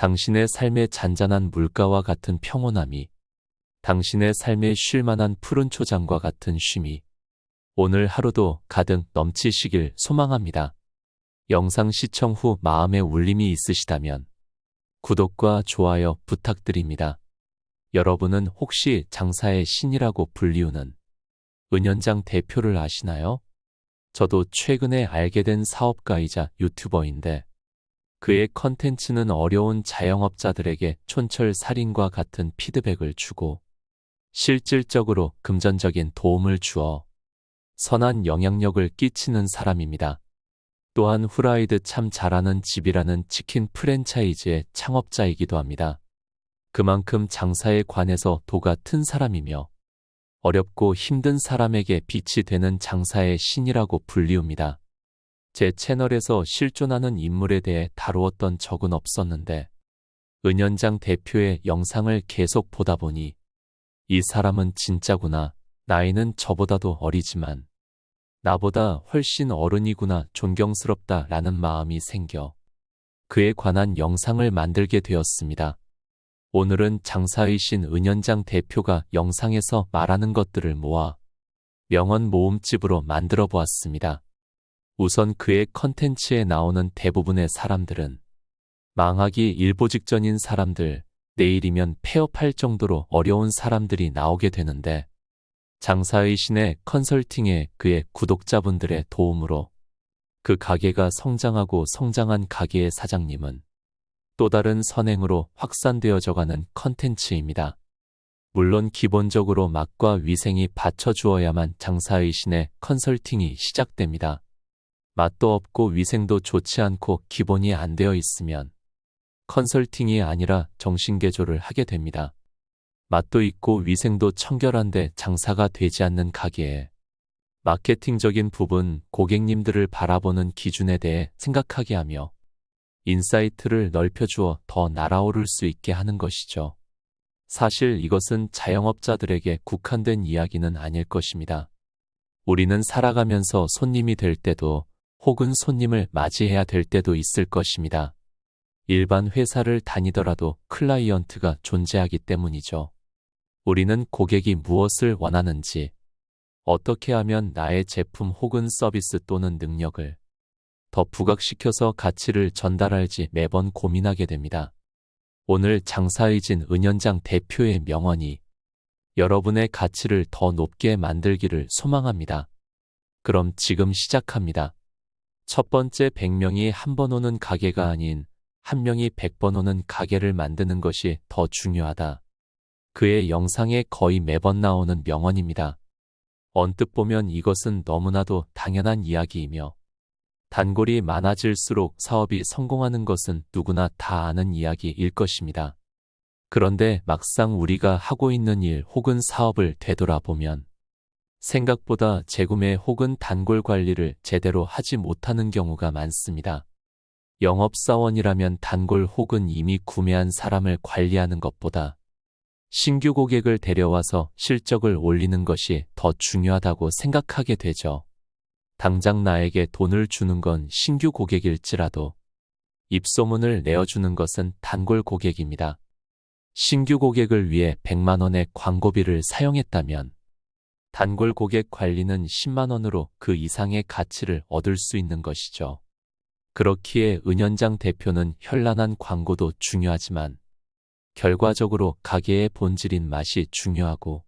당신의 삶의 잔잔한 물가와 같은 평온함이, 당신의 삶에 쉴 만한 푸른 초장과 같은 쉼이 오늘 하루도 가득 넘치시길 소망합니다. 영상 시청 후 마음에 울림이 있으시다면 구독과 좋아요 부탁드립니다. 여러분은 혹시 장사의 신이라고 불리우는 은연장 대표를 아시나요? 저도 최근에 알게 된 사업가이자 유튜버인데 그의 컨텐츠는 어려운 자영업자들에게 촌철살인과 같은 피드백을 주고 실질적으로 금전적인 도움을 주어 선한 영향력을 끼치는 사람입니다. 또한 후라이드 참 잘하는 집이라는 치킨 프랜차이즈의 창업자이기도 합니다. 그만큼 장사에 관해서 도가 튼 사람이며 어렵고 힘든 사람에게 빛이 되는 장사의 신이라고 불리웁니다. 제 채널에서 실존하는 인물에 대해 다루었던 적은 없었는데 은연장 대표의 영상을 계속 보다 보니 이 사람은 진짜구나, 나이는 저보다도 어리지만 나보다 훨씬 어른이구나, 존경스럽다 라는 마음이 생겨 그에 관한 영상을 만들게 되었습니다. 오늘은 장사의 신 은연장 대표가 영상에서 말하는 것들을 모아 명언 모음집으로 만들어 보았습니다. 우선 그의 컨텐츠에 나오는 대부분의 사람들은 망하기 일보 직전인 사람들, 내일이면 폐업할 정도로 어려운 사람들이 나오게 되는데 장사의 신의 컨설팅에 그의 구독자분들의 도움으로 그 가게가 성장하고 성장한 가게의 사장님은 또 다른 선행으로 확산되어져가는 컨텐츠입니다. 물론 기본적으로 맛과 위생이 받쳐주어야만 장사의 신의 컨설팅이 시작됩니다. 맛도 없고 위생도 좋지 않고 기본이 안 되어 있으면 컨설팅이 아니라 정신개조를 하게 됩니다. 맛도 있고 위생도 청결한데 장사가 되지 않는 가게에 마케팅적인 부분, 고객님들을 바라보는 기준에 대해 생각하게 하며 인사이트를 넓혀주어 더 날아오를 수 있게 하는 것이죠. 사실 이것은 자영업자들에게 국한된 이야기는 아닐 것입니다. 우리는 살아가면서 손님이 될 때도 혹은 손님을 맞이해야 될 때도 있을 것입니다. 일반 회사를 다니더라도 클라이언트가 존재하기 때문이죠. 우리는 고객이 무엇을 원하는지, 어떻게 하면 나의 제품 혹은 서비스 또는 능력을 더 부각시켜서 가치를 전달할지 매번 고민하게 됩니다. 오늘 장사의 진 은연장 대표의 명언이 여러분의 가치를 더 높게 만들기를 소망합니다. 그럼 지금 시작합니다. 첫 번째, 100명이 한 번 오는 가게가 아닌 한 명이 100번 오는 가게를 만드는 것이 더 중요하다. 그의 영상에 거의 매번 나오는 명언입니다. 언뜻 보면 이것은 너무나도 당연한 이야기이며 단골이 많아질수록 사업이 성공하는 것은 누구나 다 아는 이야기일 것입니다. 그런데 막상 우리가 하고 있는 일 혹은 사업을 되돌아보면 생각보다 재구매 혹은 단골 관리를 제대로 하지 못하는 경우가 많습니다. 영업사원이라면 단골 혹은 이미 구매한 사람을 관리하는 것보다 신규 고객을 데려와서 실적을 올리는 것이 더 중요하다고 생각하게 되죠. 당장 나에게 돈을 주는 건 신규 고객일지라도 입소문을 내어주는 것은 단골 고객입니다. 신규 고객을 위해 100만 원의 광고비를 사용했다면 단골 고객 관리는 10만 원으로 그 이상의 가치를 얻을 수 있는 것이죠. 그렇기에 은연장 대표는 현란한 광고도 중요하지만 결과적으로 가게의 본질인 맛이 중요하고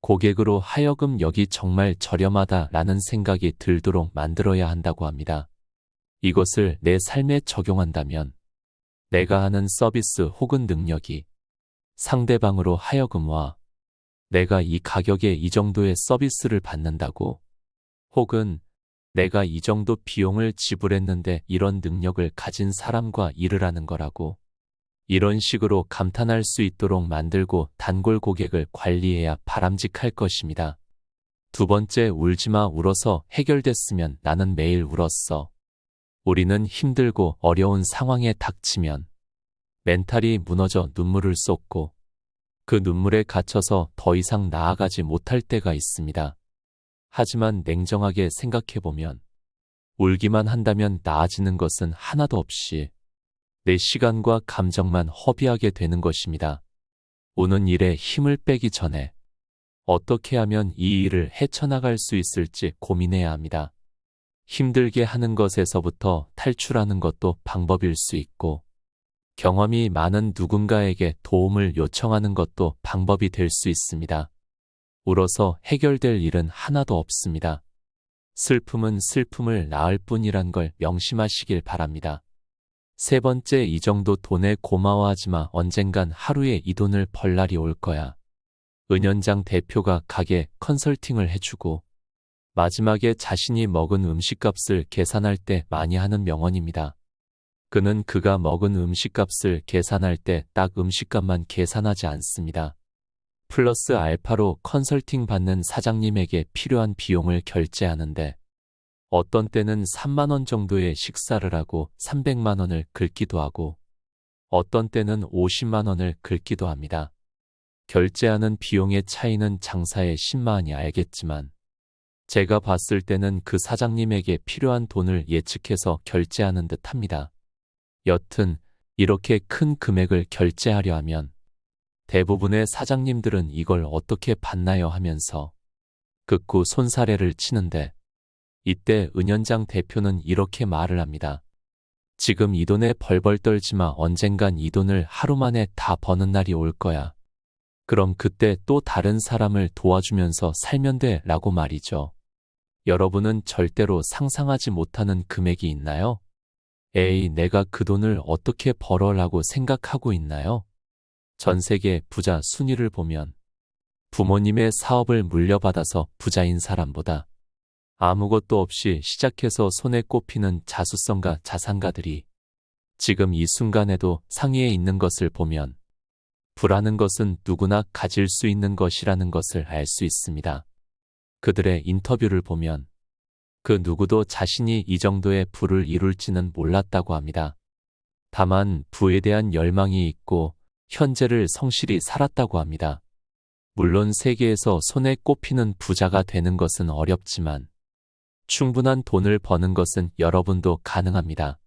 고객으로 하여금 여기 정말 저렴하다라는 생각이 들도록 만들어야 한다고 합니다. 이것을 내 삶에 적용한다면 내가 하는 서비스 혹은 능력이 상대방으로 하여금 와, 내가 이 가격에 이 정도의 서비스를 받는다고, 혹은 내가 이 정도 비용을 지불했는데 이런 능력을 가진 사람과 일을 하는 거라고, 이런 식으로 감탄할 수 있도록 만들고 단골 고객을 관리해야 바람직할 것입니다. 두 번째, 울지마. 울어서 해결됐으면 나는 매일 울었어. 우리는 힘들고 어려운 상황에 닥치면 멘탈이 무너져 눈물을 쏟고 그 눈물에 갇혀서 더 이상 나아가지 못할 때가 있습니다. 하지만 냉정하게 생각해보면 울기만 한다면 나아지는 것은 하나도 없이 내 시간과 감정만 허비하게 되는 것입니다. 오는 일에 힘을 빼기 전에 어떻게 하면 이 일을 헤쳐나갈 수 있을지 고민해야 합니다. 힘들게 하는 것에서부터 탈출하는 것도 방법일 수 있고, 경험이 많은 누군가에게 도움을 요청하는 것도 방법이 될 수 있습니다. 울어서 해결될 일은 하나도 없습니다. 슬픔은 슬픔을 낳을 뿐이란 걸 명심하시길 바랍니다. 세 번째, 이 정도 돈에 고마워하지 마. 언젠간 하루에 이 돈을 벌 날이 올 거야. 은연장 대표가 가게 컨설팅을 해주고 마지막에 자신이 먹은 음식값을 계산할 때 많이 하는 명언입니다. 그는 그가 먹은 음식값을 계산할 때 딱 음식값만 계산하지 않습니다. 플러스 알파로 컨설팅 받는 사장님에게 필요한 비용을 결제하는데, 어떤 때는 3만 원 정도의 식사를 하고 300만 원을 긁기도 하고, 어떤 때는 50만 원을 긁기도 합니다. 결제하는 비용의 차이는 장사의 신마은이 알겠지만, 제가 봤을 때는 그 사장님에게 필요한 돈을 예측해서 결제하는 듯 합니다. 여튼 이렇게 큰 금액을 결제하려 하면 대부분의 사장님들은 이걸 어떻게 받나요 하면서 극구 손사래를 치는데, 이때 은연장 대표는 이렇게 말을 합니다. 지금 이 돈에 벌벌 떨지 마. 언젠간 이 돈을 하루 만에 다 버는 날이 올 거야. 그럼 그때 또 다른 사람을 도와주면서 살면 돼 라고 말이죠. 여러분은 절대로 상상하지 못하는 금액이 있나요? 에이, 내가 그 돈을 어떻게 벌어 라고 생각하고 있나요? 전 세계 부자 순위를 보면 부모님의 사업을 물려받아서 부자인 사람보다 아무것도 없이 시작해서 손에 꼽히는 자수성가 자산가들이 지금 이 순간에도 상위에 있는 것을 보면, 부라는 것은 누구나 가질 수 있는 것이라는 것을 알 수 있습니다. 그들의 인터뷰를 보면 그 누구도 자신이 이 정도의 부를 이룰지는 몰랐다고 합니다. 다만 부에 대한 열망이 있고 현재를 성실히 살았다고 합니다. 물론 세계에서 손에 꼽히는 부자가 되는 것은 어렵지만 충분한 돈을 버는 것은 여러분도 가능합니다.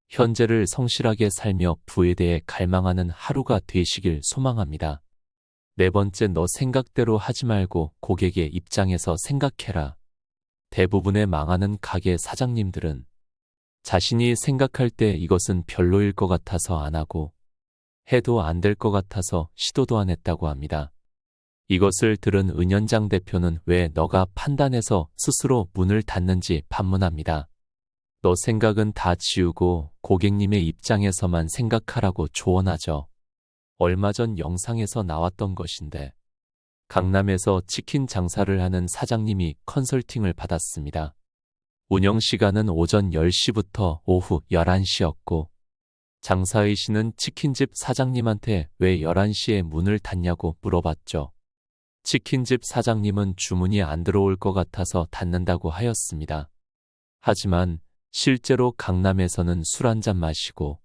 현재를 성실하게 살며 부에 대해 갈망하는 하루가 되시길 소망합니다. 네 번째, 너 생각대로 하지 말고 고객의 입장에서 생각해라. 대부분의 망하는 가게 사장님들은 자신이 생각할 때 이것은 별로일 것 같아서 안 하고 해도 안 될 것 같아서 시도도 안 했다고 합니다. 이것을 들은 은연장 대표는 왜 너가 판단해서 스스로 문을 닫는지 반문합니다. 너 생각은 다 지우고 고객님의 입장에서만 생각하라고 조언하죠. 얼마 전 영상에서 나왔던 것인데, 강남에서 치킨 장사를 하는 사장님이 컨설팅을 받았습니다. 운영 시간은 오전 10시부터 오후 11시였고 장사의신은 치킨집 사장님한테 왜 11시에 문을 닫냐고 물어봤죠. 치킨집 사장님은 주문이 안 들어올 것 같아서 닫는다고 하였습니다. 하지만 실제로 강남에서는 술 한잔 마시고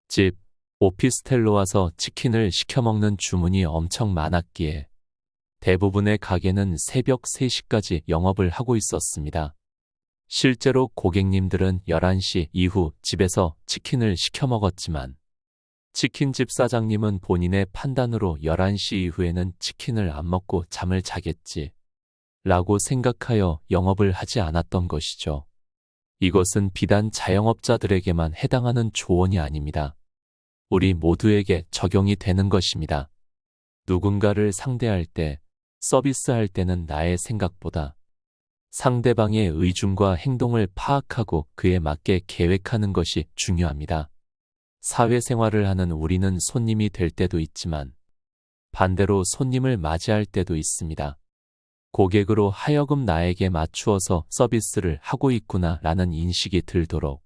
집, 오피스텔로 와서 치킨을 시켜 먹는 주문이 엄청 많았기에 대부분의 가게는 새벽 3시까지 영업을 하고 있었습니다. 실제로 고객님들은 11시 이후 집에서 치킨을 시켜 먹었지만 치킨집 사장님은 본인의 판단으로 11시 이후에는 치킨을 안 먹고 잠을 자겠지 라고 생각하여 영업을 하지 않았던 것이죠. 이것은 비단 자영업자들에게만 해당하는 조언이 아닙니다. 우리 모두에게 적용이 되는 것입니다. 누군가를 상대할 때, 서비스할 때는 나의 생각보다 상대방의 의중과 행동을 파악하고 그에 맞게 계획하는 것이 중요합니다. 사회생활을 하는 우리는 손님이 될 때도 있지만 반대로 손님을 맞이할 때도 있습니다. 고객으로 하여금 나에게 맞추어서 서비스를 하고 있구나 라는 인식이 들도록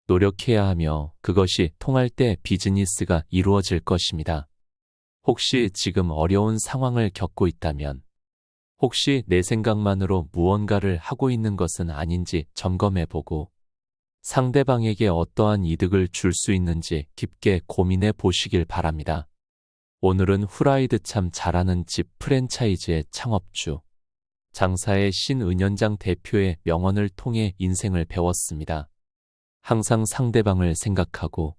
노력해야 하며 그것이 통할 때 비즈니스가 이루어질 것입니다. 혹시 지금 어려운 상황을 겪고 있다면 혹시 내 생각만으로 무언가를 하고 있는 것은 아닌지 점검해보고 상대방에게 어떠한 이득을 줄 수 있는지 깊게 고민해 보시길 바랍니다. 오늘은 후라이드 참 잘하는 집 프랜차이즈의 창업주, 장사의 신은연장 대표의 명언을 통해 인생을 배웠습니다. 항상 상대방을 생각하고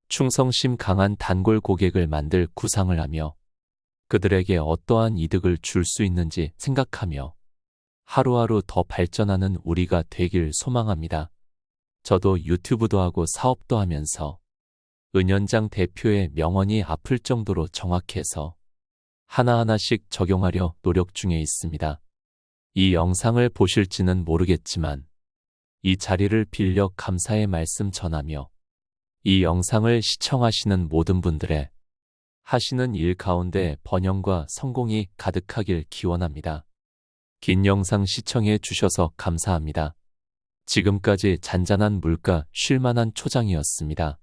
충성심 강한 단골 고객을 만들 구상을 하며 그들에게 어떠한 이득을 줄 수 있는지 생각하며 하루하루 더 발전하는 우리가 되길 소망합니다. 저도 유튜브도 하고 사업도 하면서 은연장 대표의 명언이 아플 정도로 정확해서 하나하나씩 적용하려 노력 중에 있습니다. 이 영상을 보실지는 모르겠지만 이 자리를 빌려 감사의 말씀 전하며 이 영상을 시청하시는 모든 분들의 하시는 일 가운데 번영과 성공이 가득하길 기원합니다. 긴 영상 시청해 주셔서 감사합니다. 지금까지 잔잔한 물가 쉴만한 초장이었습니다.